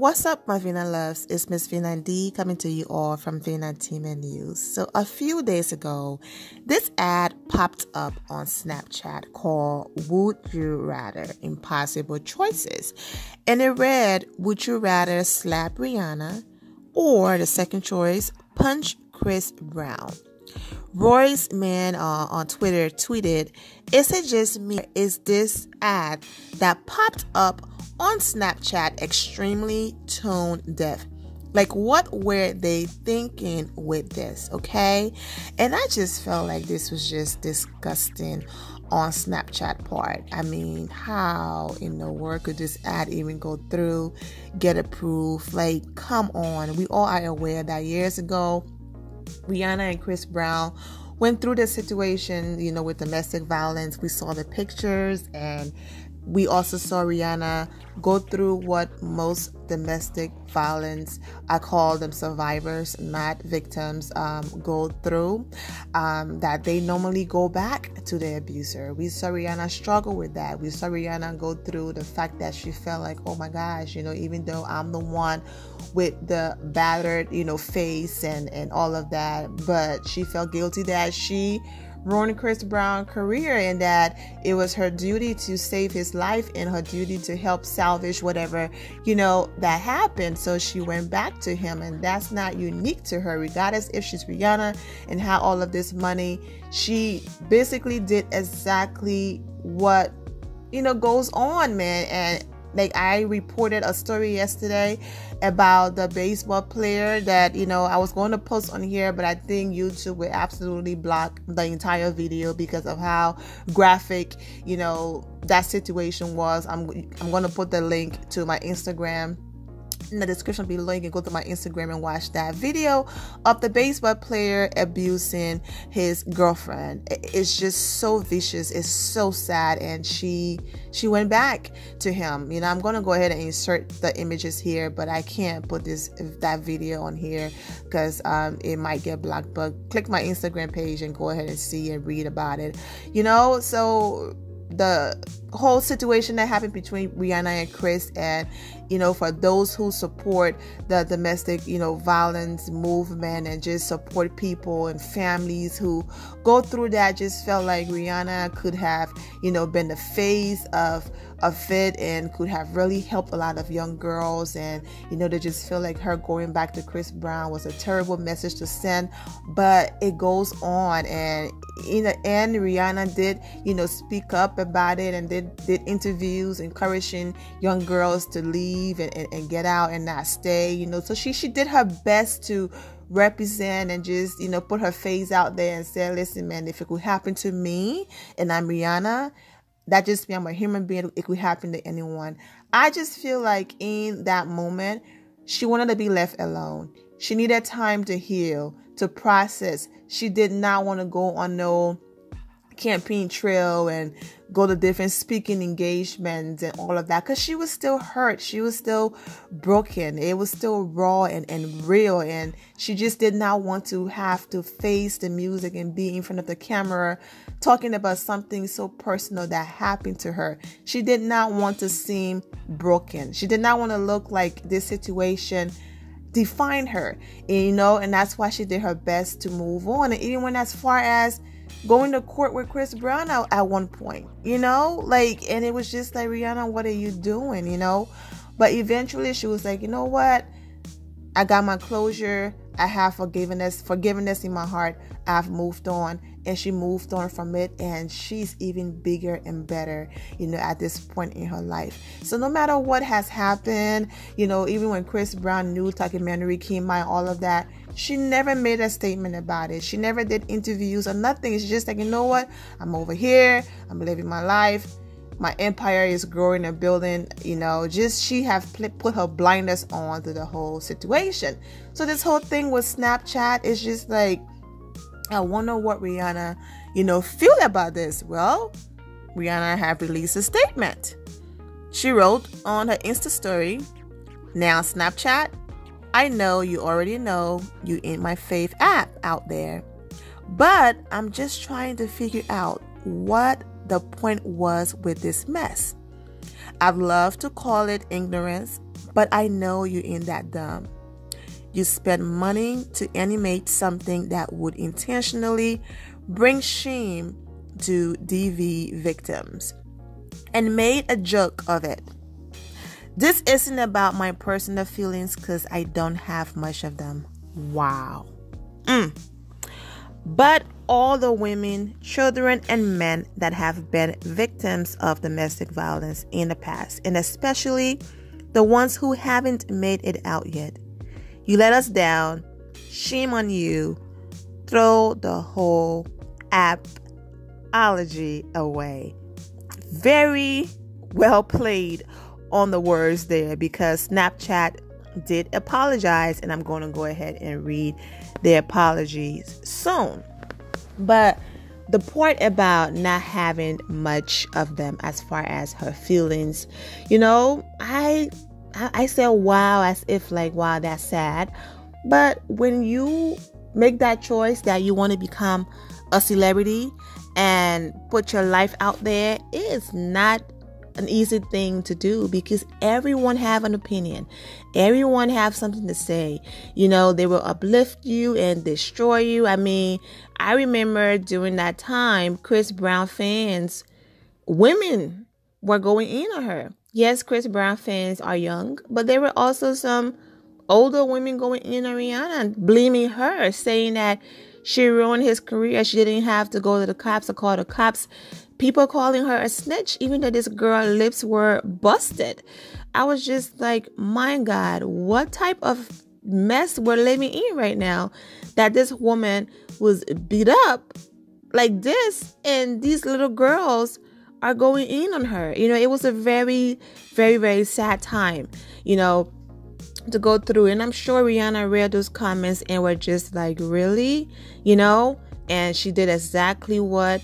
What's up, my Vina loves? It's Miss Vina D coming to you all from Vina Team and News. So a few days ago, this ad popped up on Snapchat called Would You Rather? Impossible Choices. And it read, would you rather slap Rihanna or the second choice, punch Chris Brown? Roy's man on Twitter tweeted, is it just me? Is this ad that popped up on Snapchat extremely tone deaf? Like, what were they thinking with this? Okay. And I just felt like this was just disgusting on Snapchat part. I mean, how in the world could this ad even go through, get approved? Like, come on. We all are aware that years ago, Rihanna and Chris Brown went through this situation, with domestic violence. We saw the pictures, and we also saw Rihanna go through what most domestic violence, I call them survivors, not victims, go through, that they normally go back to their abuser. We saw Rihanna struggle with that. We saw Rihanna go through the fact that she felt like, oh my gosh, even though I'm the one with the battered, face and all of that, but she felt guilty that she ruined Chris Brown's career and that it was her duty to save his life and her duty to help salvage whatever, that happened. So she went back to him, and that's not unique to her, regardless if she's Rihanna and how all of this money. She basically did exactly what, goes on, man. And like, I reported a story yesterday about the baseball player that, I was going to post on here, but I think YouTube will absolutely block the entire video because of how graphic, that situation was. I'm going to put the link to my Instagram in the description below. You can go to my Instagram and watch that video of the baseball player abusing his girlfriend. It's just so vicious. It's so sad. And she went back to him. I'm going to go ahead and insert the images here, but I can't put that video on here because it might get blocked. But click my Instagram page and go ahead and see and read about it. So the whole situation that happened between Rihanna and Chris, and for those who support the domestic violence movement and just support people and families who go through that, just felt like Rihanna could have been the face of it and could have really helped a lot of young girls. And they just feel like her going back to Chris Brown was a terrible message to send. But it goes on, and in the end, Rihanna did speak up about it and did interviews encouraging young girls to leave and get out and not stay. So she did her best to represent and just put her face out there and say, listen, man, if it could happen to me and I'm Rihanna, that just means I'm a human being. It could happen to anyone. I just feel like in that moment, she wanted to be left alone. She needed time to heal, to process. She did not want to go on no campaign trail and go to different speaking engagements and all of that, because she was still hurt. She was still broken. It was still raw and real, and she just did not want to have to face the music and be in front of the camera talking about something so personal that happened to her. She did not want to seem broken. She did not want to look like this situation defined her, and that's why she did her best to move on. And even when as far as going to court with Chris Brown at one point, and it was just like, Rihanna, what are you doing, But eventually she was like, you know what? I got my closure. I have forgiveness in my heart. I've moved on. And she moved on from it, and she's even bigger and better, at this point in her life. So no matter what has happened, even when Chris Brown new documentary came out, all of that, she never made a statement about it. She never did interviews or nothing. It's just like, you know what? I'm over here. I'm living my life. My empire is growing and building, just she have put her blinders on to the whole situation. So this whole thing with Snapchat is just like, I wonder what Rihanna, feel about this. Well, Rihanna have released a statement. She wrote on her Insta story, now Snapchat, I know you already know you ain't my fave app out there, but I'm just trying to figure out what the point was with this mess. I'd love to call it ignorance, but I know you ain't that dumb. You spent money to animate something that would intentionally bring shame to DV victims and made a joke of it. This isn't about my personal feelings because I don't have much of them. Wow. But all the women, children, and men that have been victims of domestic violence in the past, and especially the ones who haven't made it out yet. You let us down. Shame on you. Throw the whole apology away. Very well played on the words there, because Snapchat did apologize, and I'm going to go ahead and read their apologies soon. But the point about not having much of them as far as her feelings, I said wow, as if like, wow, that's sad. But when you make that choice that you want to become a celebrity and put your life out there, it is not an easy thing to do, because everyone have an opinion. Everyone have something to say. They will uplift you and destroy you. I mean, I remember during that time, Chris Brown fans, women were going in on her. Yes, Chris Brown fans are young, but there were also some older women going in on Rihanna and blaming her, saying that she ruined his career. She didn't have to go to the cops or call the cops. People calling her a snitch, even though this girl's lips were busted. I was just like, my God, what type of mess we're living in right now, that this woman was beat up like this, and these little girls are going in on her. It was a very, very, very sad time, to go through. And I'm sure Rihanna read those comments and were just like, really? And she did exactly what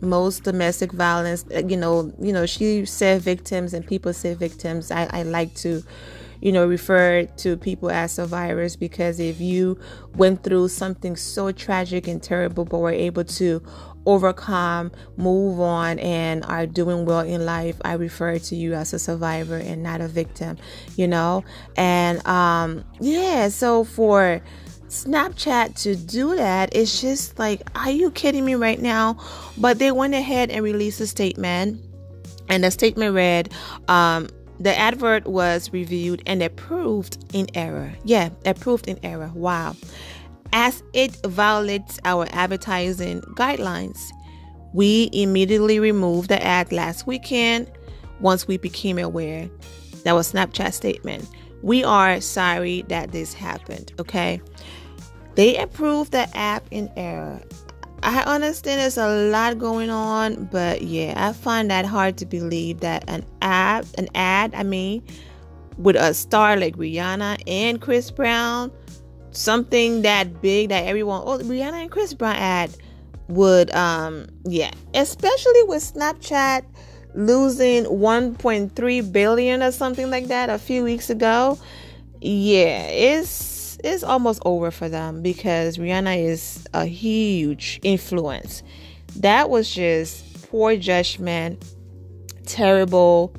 most domestic violence, she said victims, and people say victims. I like to, refer to people as survivors, because if you went through something so tragic and terrible, but were able to overcome, move on, and are doing well in life, I refer to you as a survivor and not a victim, and so for Snapchat to do that, it's just like, are you kidding me right now? But they went ahead and released a statement, and the statement read, the advert was reviewed and approved in error. Yeah, approved in error. Wow. As it violates our advertising guidelines. We immediately removed the ad last weekend once we became aware. That was Snapchat's statement. We are sorry that this happened, okay? They approved the app in error. I understand there's a lot going on, but yeah, I find that hard to believe that an ad, with a star like Rihanna and Chris Brown, something that big that everyone, Rihanna and Chris Brown ad would, especially with Snapchat losing 1.3 billion or something like that a few weeks ago. Yeah, it's almost over for them, because Rihanna is a huge influence. That was just poor judgment, terrible,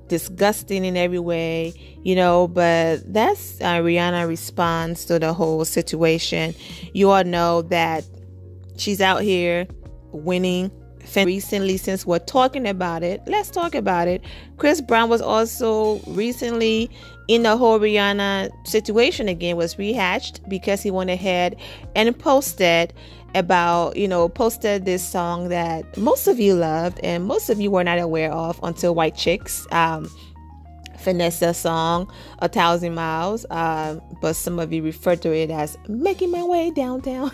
disgusting in every way, but that's Rihanna's response to the whole situation. You all know that she's out here winning. Recently, since we're talking about it, let's talk about it. Chris Brown was also recently in the whole Rihanna situation again, was rehatched, because he went ahead and posted this song that most of you loved and most of you were not aware of until White Chicks. Vanessa song, 1,000 Miles, but some of you refer to it as Making My Way Downtown.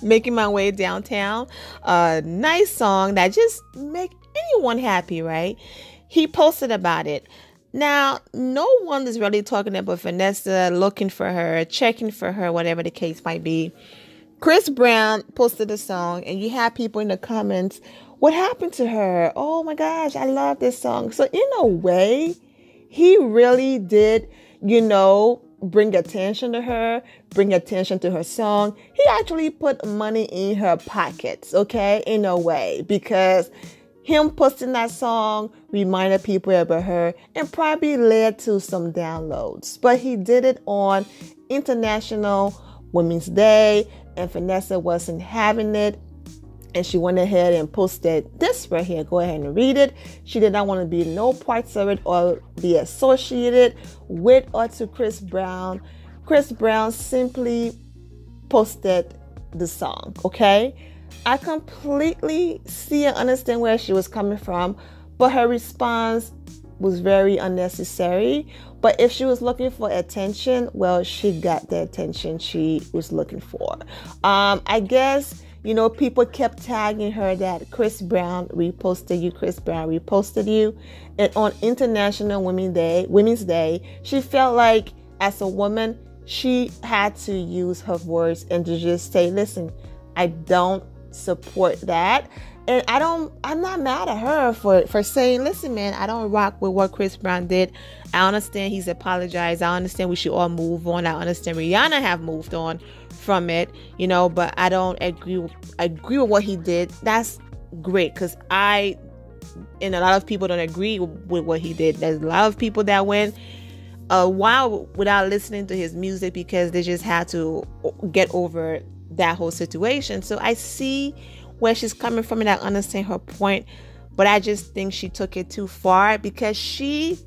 Making My Way Downtown. Nice song that just make anyone happy, right? He posted about it. Now, no one is really talking about Vanessa looking for her, checking for her, whatever the case might be. Chris Brown posted a song, and you have people in the comments, what happened to her? Oh my gosh, I love this song. So in a way, he really did, bring attention to her, bring attention to her song. He actually put money in her pockets, okay, in a way, because him posting that song reminded people about her and probably led to some downloads. But he did it on International Women's Day, and Vanessa wasn't having it. And she went ahead and posted this right here. Go ahead and read it. She did not want to be no parts of it or be associated with or to Chris Brown. Chris Brown simply posted the song, okay? I completely see and understand where she was coming from, but her response was very unnecessary. But if she was looking for attention, well, she got the attention she was looking for. I guess, people kept tagging her that Chris Brown reposted you, Chris Brown reposted you. And on International Women's Day, she felt like as a woman, she had to use her words and to just say, listen, I don't support that. And I'm not mad at her for saying, listen, man, I don't rock with what Chris Brown did. I understand he's apologized. I understand we should all move on. I understand Rihanna have moved on from it, but I don't agree with what he did. That's great, because and a lot of people don't agree with what he did. There's a lot of people that went a while without listening to his music because they just had to get over that whole situation. So I see where she's coming from and I understand her point, but I just think she took it too far because she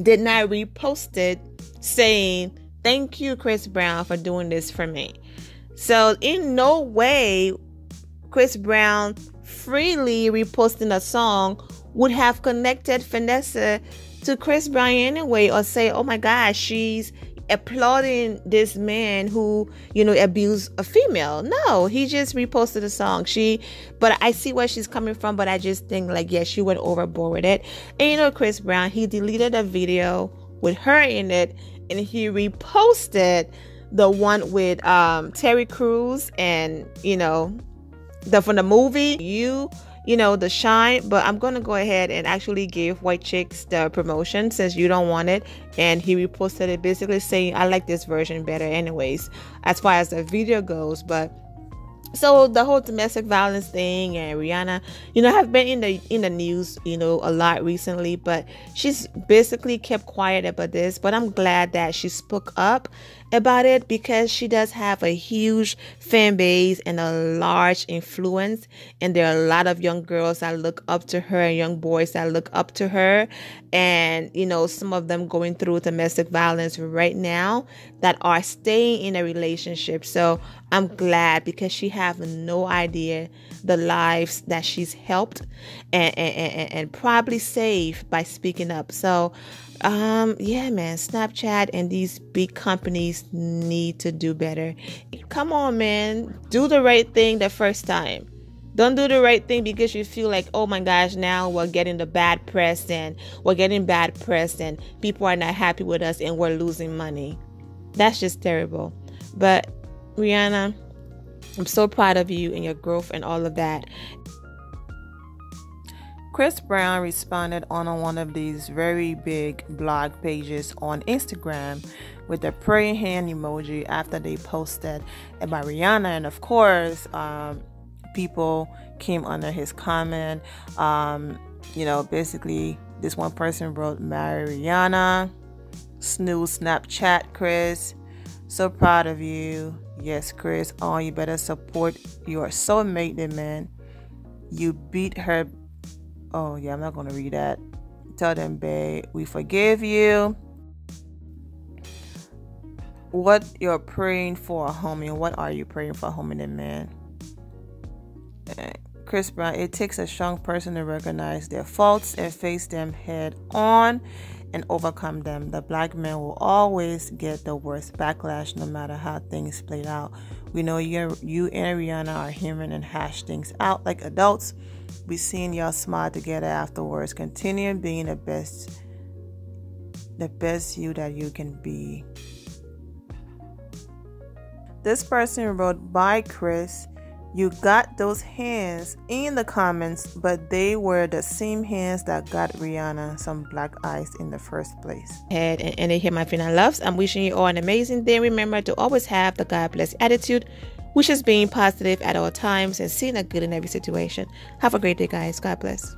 did not repost it saying, thank you, Chris Brown, for doing this for me. So in no way Chris Brown freely reposting a song would have connected Vanessa to Chris Brown anyway, or say, oh my gosh, she's applauding this man who, abused a female. No, he just reposted a song. But I see where she's coming from, but I just think she went overboard with it. And Chris Brown, he deleted a video with her in it, and he reposted the one with Terry Crews and, from the movie, The Shine. But I'm going to go ahead and actually give White Chicks the promotion since you don't want it. And he reposted it basically saying, I like this version better anyways, as far as the video goes. But so the whole domestic violence thing and Rihanna, have been in the news, a lot recently, but she's basically kept quiet about this. But I'm glad that she spoke up about it because she does have a huge fan base and a large influence. And there are a lot of young girls that look up to her and young boys that look up to her. And, some of them going through domestic violence right now that are staying in a relationship. So I'm glad because she have no idea the lives that she's helped and probably saved by speaking up. So, yeah, man, Snapchat and these big companies need to do better. Come on, man, do the right thing the first time. Don't do the right thing because you feel like, oh my gosh, now we're getting bad press and people are not happy with us and we're losing money. That's just terrible. But Rihanna, I'm so proud of you and your growth and all of that. Chris Brown responded on one of these very big blog pages on Instagram with a praying hand emoji after they posted about Rihanna. And of course, people came under his comment. Basically, this one person wrote, marry Rihanna. Snooze Snapchat, Chris. So proud of you. Yes, Chris. Oh, you better support your soulmate, then, man. You beat her. Oh, yeah, I'm not going to read that. Tell them, babe, we forgive you. What you're praying for, homie? What are you praying for, homie, then, man? Chris Brown, it takes a strong person to recognize their faults and face them head on and overcome them. The black man will always get the worst backlash no matter how things played out. We know you and Rihanna are human and hash things out like adults. We seen y'all smile together afterwards. Continue being the best you that you can be. This person wrote, bye Chris. You got those hands in the comments, but they were the same hands that got Rihanna some black eyes in the first place. And they hear my final loves. I'm wishing you all an amazing day. Remember to always have the God bless attitude. which is being positive at all times and seeing the good in every situation. Have a great day, guys. God bless.